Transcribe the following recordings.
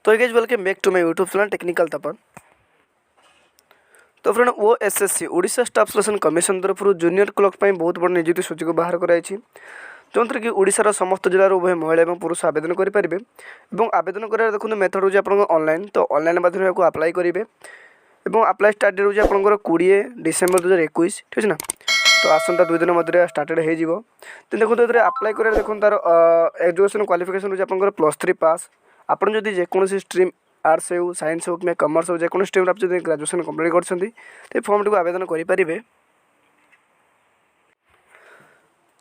तो guys welcome back to my YouTube channel technical Tapan. तो friend OSSC Odisha staff selection commission तरफ junior clerk बहुत बड़ नियुक्ति सूचक बाहर कराई जो थी कि ओडिशार समस्त जिलार उभय महिला और पुरुष आवेदन करेंगे। आवेदन कर देखो मेथड हूँ आप ऑनलाइन, तो ऑनलाइन माध्यम को अप्लाई करेंगे। अप्लाई स्टार्ट डेट हूँ आपंकर 20 डिसेम्बर 2021, ठीक है ना। तो आसंता 2 दिन मध्य स्टार्टेड हो। तो देखो ये अप्लाई कर देखो तार एजुकेशन क्वालिफिकेशन हूँ आप +3 पास। आपड़ जदि जेकोसी स्ट्रीम आर्ट्स हो साइंस हो कि कमर्स हो जेको स्ट्रीम आप ग्रेजुएशन कंप्लीट कर फॉर्म टी आवेदन करेंगे।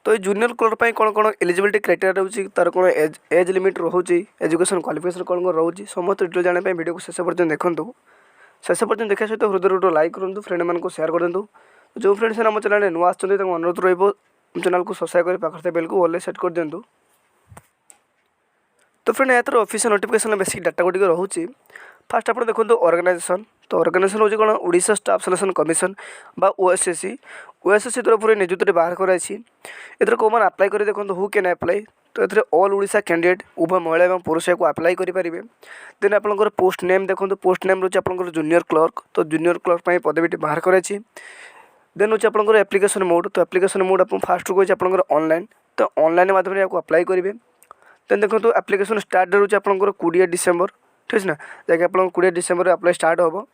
तो ये जूनियर क्लर्क कौन कौन एलिजिबिलिटी क्राइटेरिया रोचे तार कौन एज लिमिट रोचे एजुकेशन क्वालिफिकेशन कौन कौन रोचे समस्त डिटेल जानापी वीडियो को शेष पर्यटन देखूँ। शेष पर्यटन देखा सहित हृदय लाइक करूँ, फ्रेंड मानक सेयार कर दूँ। जो फ्रेंड्स आम चैनल नुआ अनुरोध रैनल को सब्सक्राइब कर पाखे बेल को ऑल सेट कर दिंतु। तो फ्रेंड यार ऑफिशियल नोटिफिकेशन बेसिक डाटा गुटिक रोचे। फास्ट आप देखो ऑर्गेनाइजेशन, तो ऑर्गेनाइजेशन हूँ कौन ओडिशा स्टाफ सिलेक्शन कमिशन बा ओएसएससी। ओएसएससी तरफ नियुक्ति बाहर कराई। एथर कौन अप्लाई कर देखो हु कैन अप्लाई। तो ये ऑल ओडिशा कैंडिडेट उभय महिला और पुरुष को अप्लाई करेंगे। देन आपंकर पोस्ट नेम देखो, पोस्ट नेम रोचे आपंकर जूनियर क्लर्क। तो जूनियर क्लर्क पदवीटी बाहर कराई। देन हूँ आपंकर एप्लिकेशन मोड, तो एप्लिकेशन मोड आप फास्ट को आपंकर ऑनलाइन, तो ऑनलाइन माध्यम आपको अप्लाई करेंगे। देन देखो तो एप्लिकेशन स्टार्ट डेट हूँ आपंकर 20 डिसेम्बर, ठीक है ना, जैसे आप 20 डिसेम्बर अप्लाई स्टार्ट हम।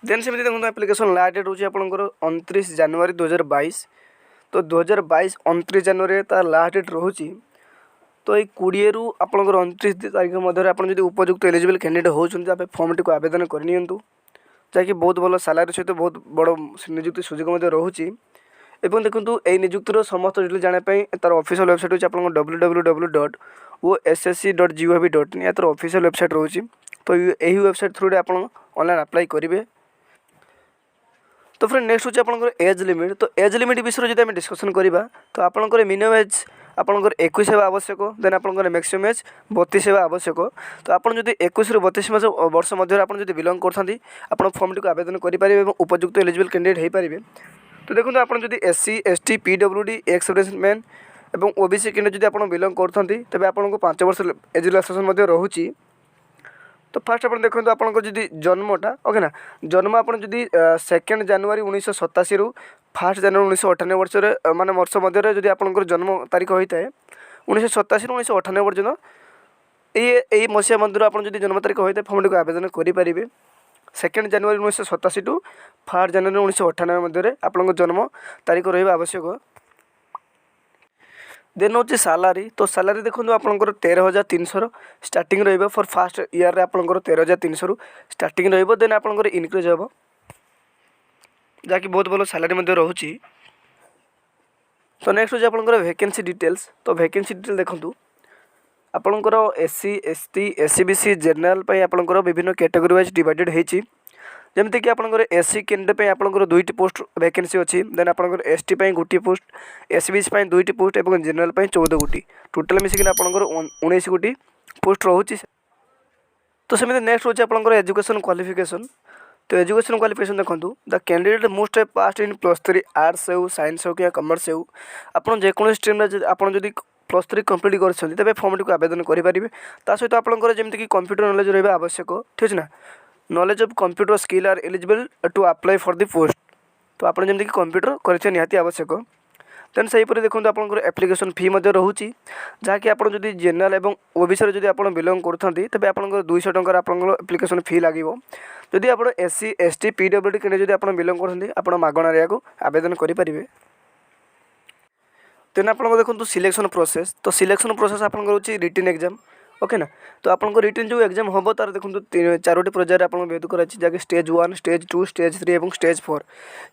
देन सेमती देखो एप्लिकेशन लास्ट डेट हूँ आपंकर 29 जनवरी 2022। तो 2022 29 जनवरी तार लास्ट डेट रोचे। तो ये 20 रु आपंकर 29 तारीख मध्य आप उपयुक्त एलिजिबल कैंडिडेट होती फॉर्म टी आवेदन करनी, जहाँकि बहुत भल सालारी सहित बहुत बड़ नियुक्ति सुजोग रोचे। एवं देखो ये नियुक्तिर समस्त डिटेल जानापी तार ऑफिशियल वेबसाइट हूँ आप www.ossc.gov.in या तार ऑफिशियल वेबसाइट रोचे। तो यही वेबसाइट थ्रू आप ऑनलाइन अप्लाई करेंगे। तो फ्रेंड नेक्स्ट हूँ आपंकर एज लिमिट। तो एज लिमिट विषय जो डिस्कसन करवा, तो आपंकर मिनिमम एज आपंकर 21 होगा आवश्यक। देन आपंकर मैक्सिमम एज 32 होगा आवश्यक। तो आप 21 रु 32 वर्ष मध्य आप बिलंग करते आप फॉर्म टी आवेदन करेंगे और उपयुक्त एलिजिबल कैंडिडेट हो पारे। तो देखो आप SC ST PWD ex serviceman और ओबीसी कैंडिडेट जब आप बिलंग करते तेज आपको 5 वर्ष एज रिलैक्सेशन रोचे। तो फास्ट आप देखो आपंकर जदि जन्मटा ओके ना, जन्म आप 2 जनवरी 1987 रु 1 जनवरी 1998 वर्ष माने वर्ष मध्य जब आपंकर जन्म तारीख होता है 1987 रु 1998 पर्यटन यही मसीहा मध्य आप जन्म तारीख होता है फॉर्म टी आवेदन करेंगे। 2 जनवरी 1987 टू 1 जनवरी 1998 मध्य आपंकर जन्म तारीख रहा आवश्यक। देन हूँ सालारी। तो सालारी देखो आपंकर 13,300 स्टार्टिंग रहा फॉर फास्ट ईयर आपंकर 13,300 स्टार्टिंग रहा। देन आपंकर इनक्रीज हम जहाँकि बहुत भल सालारी रोचे। तो नेक्स्ट हूँ आपंकर वैकेंसी डिटेल्स। तो वैकेंसी डिटेल देखूँ आपंकर एससी एसटी एससीबीसी जनरल आपंकर विभिन्न कैटेगरी वाइज डिवाइडेड होती। जमती कि आपंकर एससी कैंडिडेट आपंकर 2टी पोस्ट वैकेंसी अच्छी। देन आपंकर एसटी 1 पोस्ट, एससीबीसी 2टी पोस्ट और जनरल 14 गोटी, टोटाल मिसिक आपंकर 19 गोटी पोस्ट रोचे। तो सेमती नेक्स्ट हूँ आपंकर एजुकेशन क्वालिफिकेशन। तो एजुकेशन क्वालिफिकेशन देखो the candidate most pass in +3 arts हो साइंस हो कि कमर्स हो आप जेको स्ट्रीम आप +3 कंप्लीट कर फॉर्म टी आवेदन करेंगे। सहित आपंकर जमीक कंप्यूटर नॉलेज रहा आवश्यक, ठीक है ना। Knowledge of computer skill are eligible to apply for the post. तो आप जमीक कंप्यूटर कर निहाती आवश्यक। देन सहीपर देखो आपंकर एप्लिकेशन फी रोचे, जहाँकि आप जनरल और ओबीसी जब आप बिलंग करते तेज आपंकर 200 टंका आपंकर एप्लिकेशन फी लगे। जदि आप एससी एसटी पीडब्ल्यूडी कैंडिडेट जब आप बिलंग करते आप मागणार या आवेदन करेंगे। देन आप देखो सिलेक्शन प्रोसेस। तो सिलेक्शन प्रोसेस आपंकर रिटन एग्जाम, ओके ना। तो आपंकर रिटन जो एग्जाम हम तार देखो 4टी पर्यायर आप व्यवहित कराई, जहाँकि स्टेज 1 स्टेज 2 स्टेज 3 और स्टेज 4।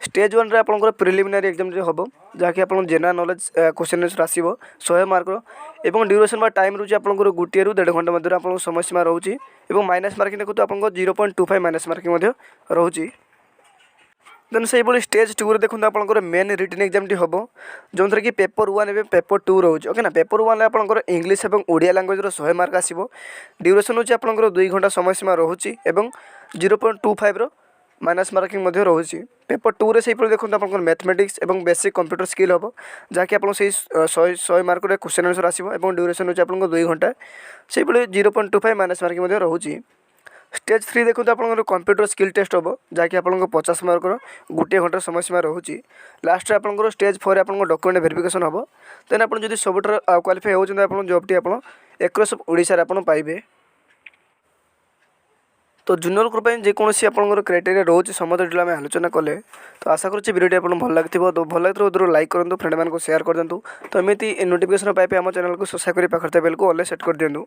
स्टेज 1 आपंकर प्रिलिमिनारी एग्जाम हम जहाँकि आप जनरल नॉलेज क्वेश्चन आसो 100 मार्क और ड्यूरेशन टाइम रोचे आपंकर 1 रु 1.5 घंटा मध्य आप समय सीमा रोचे और माइनस मार्किंग देखो आपंकर 0.25 माइनस मार्किंग रोचे। देन से स्टेज 2 देखो आपंकर मेन रिटन एग्जाम टी हम जो थी कि पेपर 1 और पेपर 2 रोचे, ओके ना। पेपर 1 आपंकर इंग्लिश और ओडिया लैंग्वेज 100 मार्क आसो। ड्यूरेशन हूँ आपंकर 2 घंटा समय सीमा रोचे और 0.25 माइनस मार्किंग रोचे। पेपर 2 रे से देखो आप मैथमेटिक्स और बेसिक कंप्यूटर स्किल हम जहाँकि आप 100 मार्क क्वेश्चन आंसर आसो ड्यूरेशन होची 2 घंटा से 0.25 माइनस मार्किंग रोचे। स्टेज 3 देखो आप कंप्यूटर स्किल टेस्ट हम जहाँकि आप 50 मार्क गोटे घंटार समय सीमा रोचे। लास्ट आप स्टेज 4 आप डॉक्यूमेंट वेरिफिकेशन हम देन आप सब क्वालिफाई होती जॉबटी आप एक्रॉस ओडिशा आप पाइबे। तो जूनियर ग्रुप जेकोसी आपंकर क्राइटेरिया रोचे समस्त डिटेल आम आलोचना कले। तो आशा करुँच वीडियो आपको भल लगी तो भल लगे लाइक करूँ फ्रेंड मान शेयर कर दिंतु। तो एमती नोटिफिकेशन पाइप आम चैनल को सब्सक्राइब कर पाखर बेल को ऑल सेट कर दिंतु।